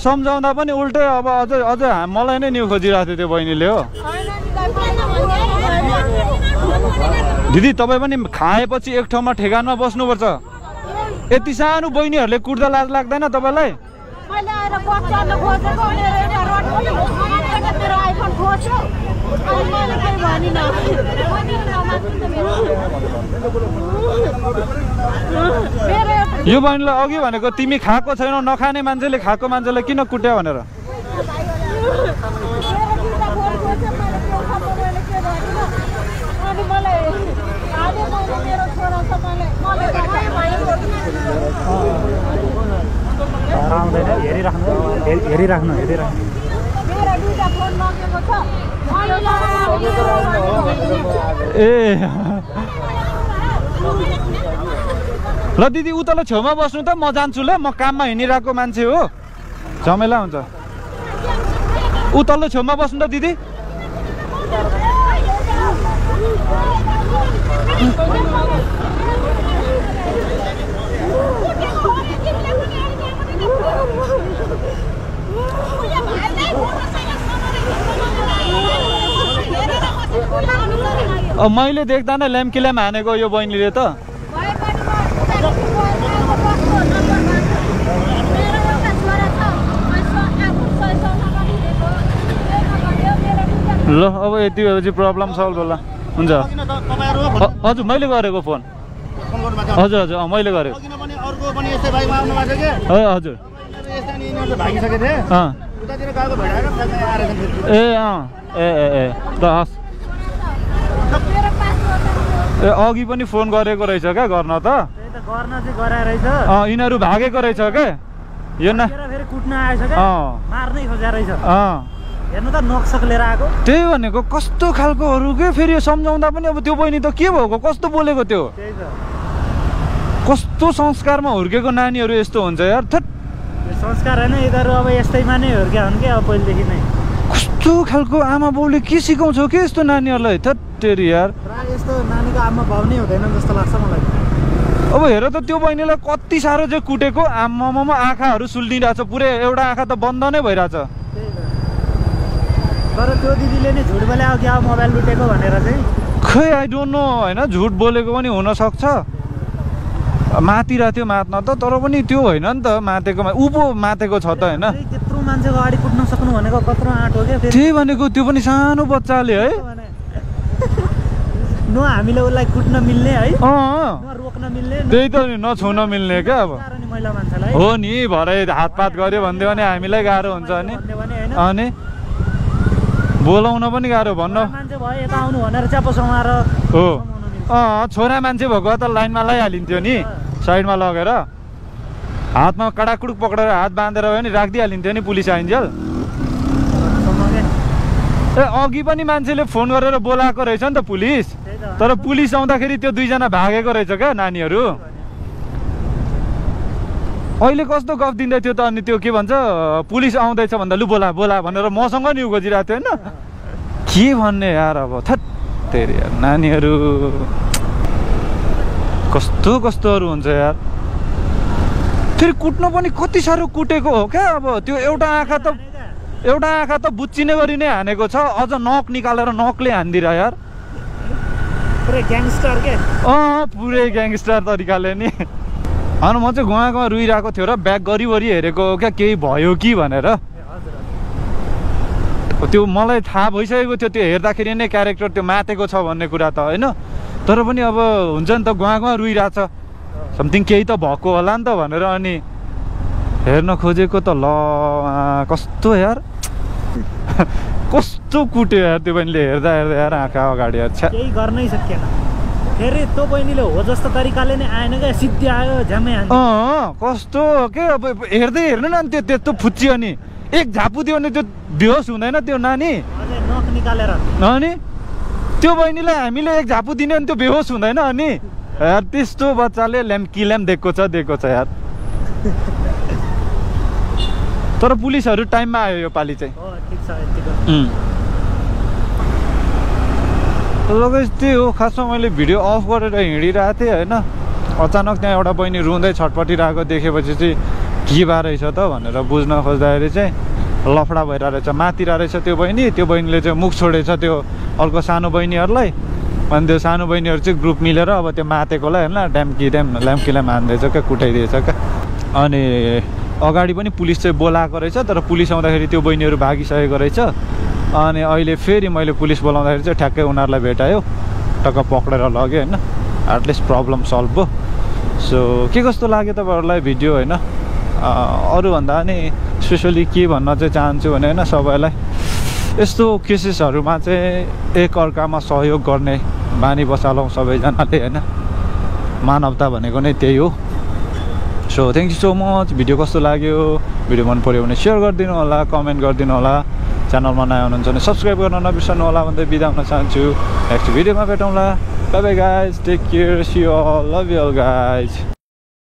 सम्झाउँदा पनि उल्टै अब अझ मलाई नै न्यु खोजिरहेको थियो त्यो बहिनीले हो। दिदी तपाईँ पनि खाएपछि एक ठाउँमा ठेगानमा बस्नुपर्छ। यति सानो बहिनीहरूले कुट्दा लाज लाग्दैन तपाईँलाई? यो बहिनीलाई अघि भनेको तिमी खाएको छैनौ, नखाने मान्छेले खाएको मान्छेलाई किन कुट्यो भनेर। हेरिराख्नु ए ल दिदी उतल छेउमा बस्नु त, म जान्छु ल, म काममा हिँडिरहेको मान्छे हो, झमेला हुन्छ। उतल्लो छेउमा बस्नु त दिदी। मैले देख्दा नै ल्याम्किल्याम हानेको यो बहिनीले त। ल अब यति भएपछि प्रब्लम सल्भ होला। हुन्छ हजुर मैले गरेको फोन। हजुर हजुर मैले गरेको। हजुर ए ल हस्। ए अघि पनि फोन गरेको रहेछ क्या गर्न त। यिनीहरू भागेको रहेछ क्या यो न कुट्न आएछ क्या, मार्नै खोजेको रहेछ। हेर्नु त नक्सक लिएर आएको। त्यही भनेको कस्तो खालकोहरू के फेरि सम्झाउँदा पनि अब त्यो बहिनी त के भएको, कस्तो बोलेको त्यो। कस्तो संस्कारमा हुर्केको नानीहरू यस्तो हुन्छ यार। थट संस्कार होइन यिनीहरू अब यस्तैमा नै हुर्क्या हुन् क्या अब पहिलेदेखि नै। कस्तो खालको आमा बाउले के सिकाउँछ के यस्तो नानीहरूलाई। थट तेरी यार यस्तो नानीको आमा बाउ नै हुँदैन जस्तो लाग्छ मलाई। अब हेर त त्यो बहिनीलाई कति साह्रो चाहिँ कुटेको, आमामा आँखाहरू सुल्टिरहेछ, पुरै एउटा आँखा त बन्द नै भइरहेछ। तर त्यो दिदीले नै झुट बोले क्या मोबाइल लुटेको भनेर चाहिँ। खै आई डोन्ट नो होइन, झुट बोलेको पनि हुनसक्छ। मातिरहेको थियो मात्न त, तर पनि त्यो होइन नि त मातेको, ऊ पो मातेको छ त होइन। त्यत्रो मान्छेको अगाडि कुट्न सक्नु भनेको कत्रो आँट हो क्या। त्यही भनेको त्यो पनि सानो बच्चाले है। न हामीले उसलाई कुट्न मिल्ने है, रोक्न मिल्ने, त्यही त नि नछुन मिल्ने क्या। अब हो नि भरे हातपात गऱ्यो भन्दै भने हामीलाई गाह्रो हुन्छ नि, अनि बोलाउन पनि गाह्रो भन्न। हो छोरा मान्छे भएको त लाइनमा लगाइहालिन्थ्यो नि, साइडमा लगेर हातमा कडाकुडुक पक्रेर हात बाँधेर भयो नि राखिदिइहालिन्थ्यो नि पुलिस आइन्जेल। ए अघि पनि मान्छेले फोन गरेर बोलाएको रहेछ नि त पुलिस, तर पुलिस आउँदाखेरि त्यो दुईजना भागेको रहेछ क्या नानीहरू। अहिले कस्तो गफ दिँदै थियो त, अनि त्यो के भन्छ पुलिस आउँदैछ भन्दा लु बोला बोला भनेर मसँग न्यु खोजिरहेको थियो होइन। के भन्ने यार अब थट तेरी यार नानीहरू कस्तो कस्तोहरू हुन्छ यार। फेरि कुट्नु पनि कति साह्रो कुटेको हो क्या। अब त्यो एउटा आँखा त बुच्चिने गरी नै हानेको छ, अझ नक निकालेर नकले हानिदिएर यार। पुरै ग्याङस्टर के? पुरै ग्याङस्टर तरिकाले नि। अनि म चाहिँ गुवा रुइरहेको थियो र ब्याग गरिवरि हेरेको क्या केही भयो कि भनेर। त्यो मलाई थाहा भइसकेको थियो, त्यो हेर्दाखेरि नै क्यारेक्टर त्यो मातेको छ भन्ने कुरा त होइन। तर पनि अब हुन्छ नि त गुवा रुइरहेछ, समथिङ केही त भएको होला नि त भनेर अनि हेर्न खोजेको त ल कस्तो यार कस्तो कुट्यो यार त्यो बहिनीले। हेर्दा हेर्दा यार आँखा अगाडि यार केही गर्नै सकेन। फेरि त्यो बहिनीले हो जस्तो तरिकाले नै आएन क्या, सिद्धि आयो झ्यामै हान्यो। कस्तो के अब हेर्दै हेर्नु न त्यो त्यस्तो फुच्चियो नि, एक झापु दियो भने त्यो बेहोस हुँदैन त्यो नानी, नख निकालेर। अनि त्यो बहिनीलाई हामीले एक झापु दिने भने त्यो बेहोस हुँदैन। अनि यार त्यस्तो बच्चाले ल्याम्किल्याम दिएको छ यार। तर पुलिसहरू टाइममा आयो यो पालि चाहिँ। त्यही हो खासमा। मैले भिडियो अफ गरेर हिँडिरहेको थिएँ होइन, अचानक त्यहाँ एउटा बहिनी रुँदै छटपटिरहेको देखेपछि चाहिँ के भएर रहेछ त भनेर बुझ्न खोज्दाखेरि चाहिँ लफडा भइरहेछ, मातिरहेको रहेछ त्यो बहिनीले चाहिँ मुख छोडेछ त्यो अर्को सानो बहिनीहरूलाई। अनि त्यो सानो बहिनीहरू चाहिँ ग्रुप मिलेर अब त्यो मातेकोलाई होइन ल्याम्कीलाई मान्दैछ क्या, कुटाइदिएछ क्या। अनि अगाडि पनि पुलिस चाहिँ बोलाएको रहेछ, तर पुलिस आउँदाखेरि त्यो बहिनीहरू भागिसकेको रहेछ। अनि अहिले फेरि मैले पुलिस बोलाउँदाखेरि चाहिँ ठ्याक्कै उनीहरूलाई भेटायो, टक्क पक्रेर लग्यो होइन। एटलिस्ट प्रब्लम सल्भ भयो। सो के कस्तो लाग्यो तपाईँहरूलाई भिडियो होइन? अरूभन्दा पनि स्पेसली के भन्न चाहिँ चाहन्छु भने होइन, सबैलाई यस्तो केसेसहरूमा चाहिँ एकअर्कामा सहयोग गर्ने बानी बसालौँ सबैजनाले होइन। मानवता भनेको नै त्यही हो। So thank you so much. Video कस्तो लाग्यो? भिडियो मन पऱ्यो भने सेयर गरिदिनु होला, कमेन्ट गरिदिनु होला। च्यानलमा नयाँ हुनुहुन्छ भने सब्सक्राइब गर्न नबिर्सनु होला भन्दै बिदा हुन चाहन्छु। नेक्स्ट भिडियोमा भेटौँला। Bye bye guys, take care, see you all, love you all guys.